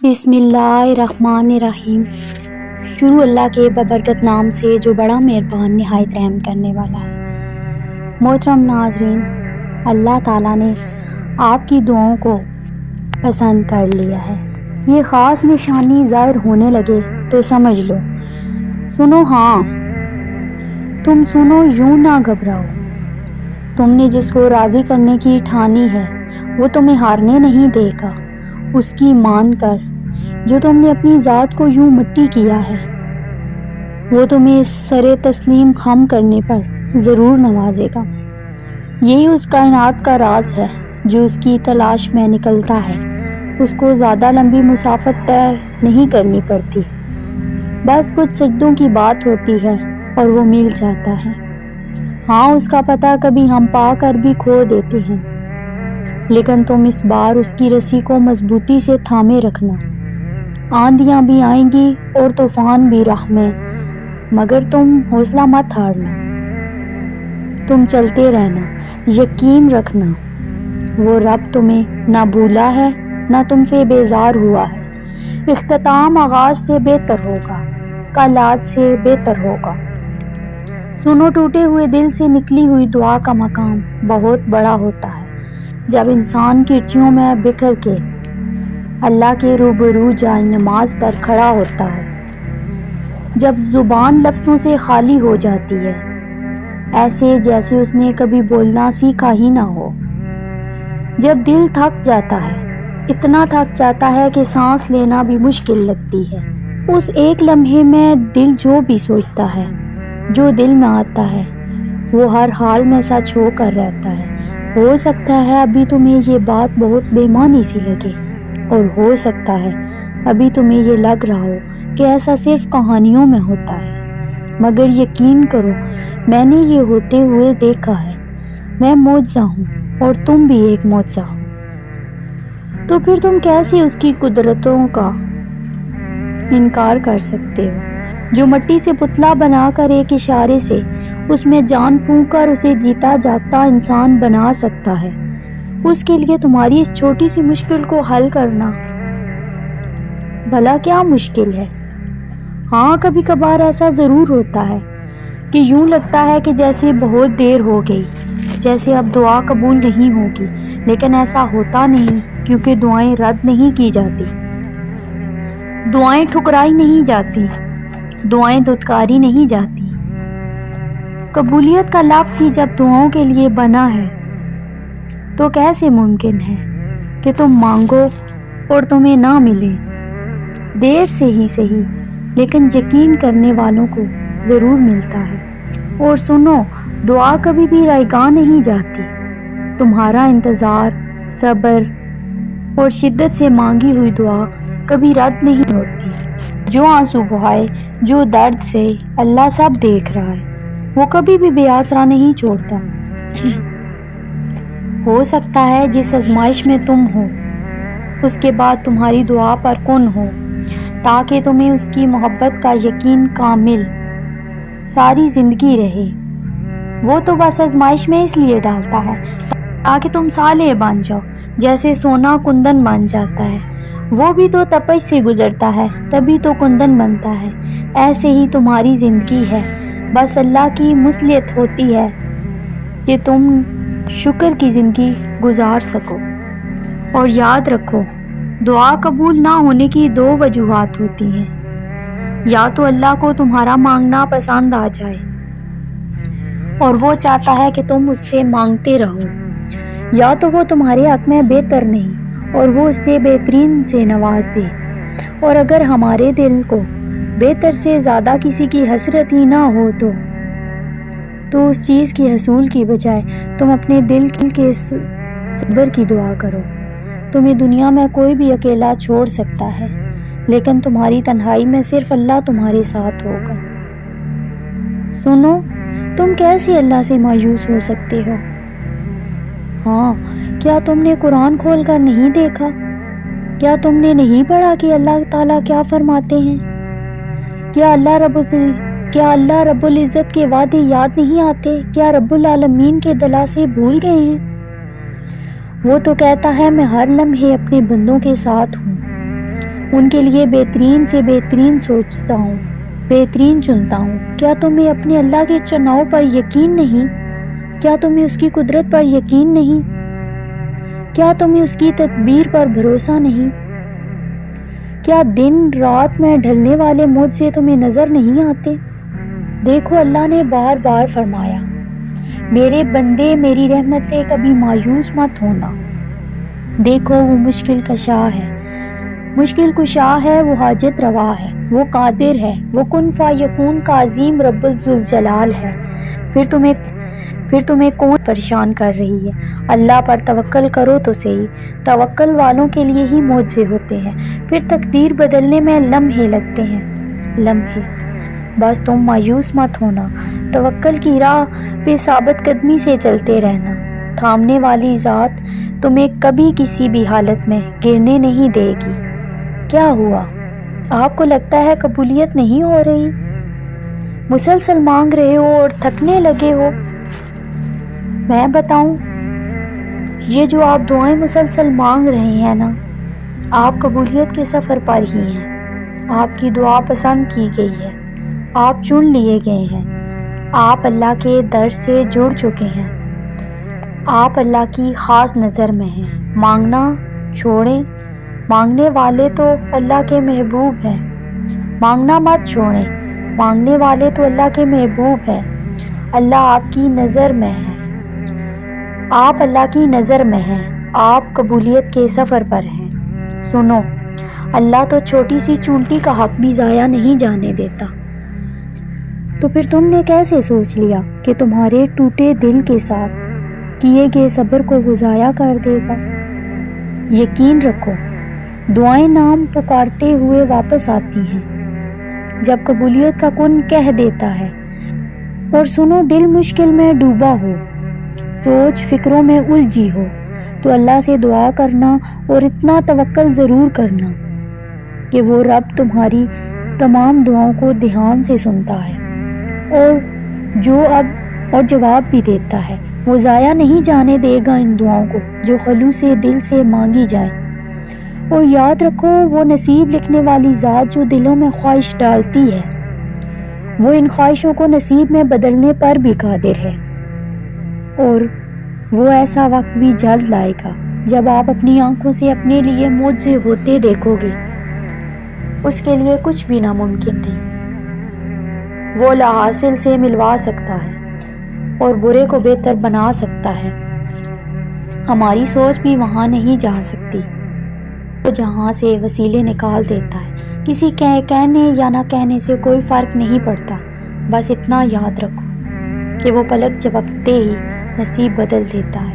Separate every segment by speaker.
Speaker 1: بسم اللہ الرحمن الرحیم۔ شروع اللہ کے ببرکت نام سے جو بڑا مہربان نہایت رحم کرنے والا ہے۔ محترم ناظرین، اللہ تعالیٰ نے آپ کی دعاؤں کو پسند کر لیا ہے۔ یہ خاص نشانی ظاہر ہونے لگے تو سمجھ لو۔ سنو، ہاں تم سنو، یوں نہ گھبراؤ۔ تم نے جس کو راضی کرنے کی ٹھانی ہے وہ تمہیں ہارنے نہیں دے گا۔ اس کی مان کر جو تم نے اپنی ذات کو یوں مٹی کیا ہے، وہ تمہیں سر تسلیم خم کرنے پر ضرور نوازے گا۔ یہی اس کائنات کا راز ہے جو اس کی تلاش میں نکلتا ہے۔ اس کو زیادہ لمبی مسافت طے نہیں کرنی پڑتی، بس کچھ سجدوں کی بات ہوتی ہے اور وہ مل جاتا ہے۔ ہاں، اس کا پتہ کبھی ہم پا کر بھی کھو دیتے ہیں، لیکن تم اس بار اس کی رسی کو مضبوطی سے تھامے رکھنا۔ آندھیاں بھی آئیں گی اور طوفان بھی راہ میں، مگر تم حوصلہ مت ہارنا۔ تم چلتے رہنا، یقین رکھنا، وہ رب تمہیں نہ بھولا ہے نہ تم سے بیزار ہوا ہے۔ اختتام آغاز سے بہتر ہوگا، کل آج سے بہتر ہوگا۔ سنو، ٹوٹے ہوئے دل سے نکلی ہوئی دعا کا مقام بہت بڑا ہوتا ہے۔ جب انسان کرچیوں میں بکھر کے اللہ کے روبرو جائے نماز پر کھڑا ہوتا ہے، جب زبان لفظوں سے خالی ہو جاتی ہے، ایسے جیسے اس نے کبھی بولنا سیکھا ہی نہ ہو، جب دل تھک جاتا ہے، اتنا تھک جاتا ہے کہ سانس لینا بھی مشکل لگتی ہے، اس ایک لمحے میں دل جو بھی سوچتا ہے، جو دل میں آتا ہے، وہ ہر حال میں سچ ہو کر رہتا ہے۔ ہو سکتا ہے ابھی تمہیں یہ بات بہت بے معنی سی لگے، اور ہو سکتا ہے ابھی تمہیں یہ لگ رہا ہو کہ ایسا صرف کہانیوں میں ہوتا ہے، مگر یقین کرو، میں نے یہ ہوتے ہوئے دیکھا ہے۔ میں معجزہ ہوں اور تم بھی ایک معجزہ ہو۔ تو پھر تم کیسے اس کی قدرتوں کا انکار کر سکتے ہو، جو مٹی سے پتلا بنا کر ایک اشارے سے اس میں جان پھونک کر اسے جیتا جاگتا انسان بنا سکتا ہے؟ اس کے لیے تمہاری اس چھوٹی سی مشکل کو حل کرنا بھلا کیا مشکل ہے؟ ہاں، کبھی کبھار ایسا ضرور ہوتا ہے کہ یوں لگتا ہے کہ جیسے بہت دیر ہو گئی، جیسے اب دعا قبول نہیں ہوگی، لیکن ایسا ہوتا نہیں، کیونکہ دعائیں رد نہیں کی جاتی، دعائیں ٹھکرائی نہیں جاتی، دعائیں دھتکاری نہیں جاتی۔ قبولیت کا لفظ ہی جب دعاؤں کے لیے بنا ہے تو کیسے ممکن ہے کہ تم مانگو اور تمہیں نہ ملے؟ دیر سے ہی صحیح، لیکن یقین کرنے والوں کو ضرور ملتا ہے۔ اور سنو، دعا کبھی بھی رائیگاں نہیں جاتی۔ تمہارا انتظار، صبر اور شدت سے مانگی ہوئی دعا کبھی رد نہیں ہوتی۔ جو آنسو بہائے، جو درد سے، اللہ سب دیکھ رہا ہے، وہ کبھی بھی بے آسرا نہیں چھوڑتا۔ ہو سکتا ہے جس آزمائش میں تم ہو، اس کے بعد تمہاری دعا پر کن ہو، تاکہ تمہیں اس کی محبت کا یقین کامل ساری زندگی رہے۔ وہ تو بس آزمائش میں اس لیے ڈالتا ہے تاکہ تم صالح بن جاؤ، جیسے سونا کندن بن جاتا ہے۔ وہ بھی تو تپش سے گزرتا ہے، تبھی تو کندن بنتا ہے۔ ایسے ہی تمہاری زندگی ہے، بس اللہ کی مصلحت ہوتی ہے کہ تم شکر کی زندگی گزار سکو۔ اور یاد رکھو، دعا قبول نہ ہونے کی دو وجوہات ہوتی ہیں۔ یا تو اللہ کو تمہارا مانگنا پسند آ جائے اور وہ چاہتا ہے کہ تم اس سے مانگتے رہو، یا تو وہ تمہارے حق میں بہتر نہیں اور وہ اس سے بہترین سے نواز دے۔ اور اگر ہمارے دل کو بہتر سے زیادہ کسی کی حسرت ہی نہ ہو تو اس چیز کی حصول کی بجائے تم اپنے دل کے صبر کی دعا کرو۔ تمہیں دنیا میں کوئی بھی اکیلا چھوڑ سکتا ہے، لیکن تمہاری تنہائی میں صرف اللہ تمہارے ساتھ ہوگا۔ سنو، تم کیسے اللہ سے مایوس ہو سکتے ہو؟ ہاں، کیا تم نے قرآن کھول کر نہیں دیکھا؟ کیا تم نے نہیں پڑھا کہ اللہ تعالیٰ کیا فرماتے ہیں؟ کیا اللہ رب العزت کے وعدے یاد نہیں آتے؟ کیا رب العالمین کے دلاسے بھول گئے ہیں؟ وہ تو کہتا ہے، میں ہر لمحے اپنے بندوں کے ساتھ ہوں، ان کے لیے بہترین سے بہترین سوچتا ہوں، بہترین چنتا ہوں۔ کیا تمہیں اپنے اللہ کے چناؤ پر یقین نہیں؟ کیا تمہیں اس کی قدرت پر یقین نہیں؟ کیا تمہیں اس کی تدبیر پر بھروسہ نہیں؟ کیا دن رات میں ڈھلنے والے معجزے تمہیں نظر نہیں آتے؟ دیکھو، اللہ نے بار بار فرمایا، میرے بندے میری رحمت سے کبھی مایوس مت ہونا۔ دیکھو، وہ مشکل کشا ہے، مشکل کشا ہے، وہ حاجت روا ہے، وہ قادر ہے، وہ کن فیکون کا عظیم رب ذوالجلال ہے۔ پھر تمہیں کون پریشان کر رہی ہے؟ اللہ پر توکل کرو تو صحیح۔ توکل والوں کے لیے ہی معجزے ہوتے ہیں۔ پھر تقدیر بدلنے میں لمحے لگتے ہیں، لمحے۔ بس تم مایوس مت ہونا، توکل کی راہ پہ ثابت قدمی سے چلتے رہنا۔ تھامنے والی ذات تمہیں کبھی کسی بھی حالت میں گرنے نہیں دے گی۔ کیا ہوا؟ آپ کو لگتا ہے قبولیت نہیں ہو رہی؟ مسلسل مانگ رہے ہو اور تھکنے لگے ہو؟ میں بتاؤں، یہ جو آپ دعائیں مسلسل مانگ رہے ہیں نا، آپ قبولیت کے سفر پر ہی ہیں۔ آپ کی دعا پسند کی گئی ہے، آپ چن لیے گئے ہیں، آپ اللہ کے در سے جڑ چکے ہیں، آپ اللہ کی خاص نظر میں ہیں۔ مانگنا چھوڑیں، مانگنے والے تو اللہ کے محبوب ہیں۔ مانگنا مت چھوڑیں، مانگنے والے تو اللہ کے محبوب ہیں۔ اللہ آپ کی نظر میں ہے، آپ اللہ کی نظر میں ہیں، آپ قبولیت کے سفر پر ہیں۔ سنو، اللہ تو چھوٹی سی چونٹی کا حق بھی ضائع نہیں جانے دیتا۔ تو پھر تم نے کیسے سوچ لیا کہ تمہارے ٹوٹے دل کے ساتھ کیے گئے صبر کو وہ ضائع کر دے گا؟ یقین رکھو، دعائیں نام پکارتے ہوئے واپس آتی ہیں جب قبولیت کا کن کہہ دیتا ہے۔ اور سنو، دل مشکل میں ڈوبا ہو، سوچ فکروں میں الجھی ہو، تو اللہ سے دعا کرنا اور اتنا توکل ضرور کرنا کہ وہ رب تمہاری تمام دعاؤں کو دھیان سے سنتا ہے، اور جواب بھی دیتا ہے۔ وہ ضائع نہیں جانے دے گا ان دعاؤں کو جو خلوص دل سے مانگی جائیں۔ اور یاد رکھو، وہ نصیب لکھنے والی ذات جو دلوں میں خواہش ڈالتی ہے، وہ ان خواہشوں کو نصیب میں بدلنے پر بھی قادر ہے۔ اور وہ ایسا وقت بھی جلد لائے گا جب آپ اپنی آنکھوں سے اپنے لیے معجزے ہوتے دیکھو گے۔ اس کے لیے کچھ بھی ناممکن نہیں۔ وہ لا حاصل سے ملوا سکتا ہے اور برے کو بہتر بنا سکتا ہے۔ ہماری سوچ بھی وہاں نہیں جا سکتی۔ وہ جہاں سے وسیلے نکال دیتا ہے۔ کسی کہنے یا نہ کہنے سے کوئی فرق نہیں پڑتا۔ بس اتنا یاد رکھو کہ وہ پلک جھپکتے ہی نصیب بدل دیتا ہے۔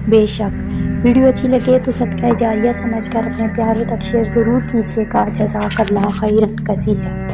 Speaker 1: بے شک ویڈیو اچھی لگے تو صدقہ جاریہ سمجھ کر اپنے پیاروں تک شیئر ضرور کیجیے گا۔ جزاک اللہ خیرا کثیرا۔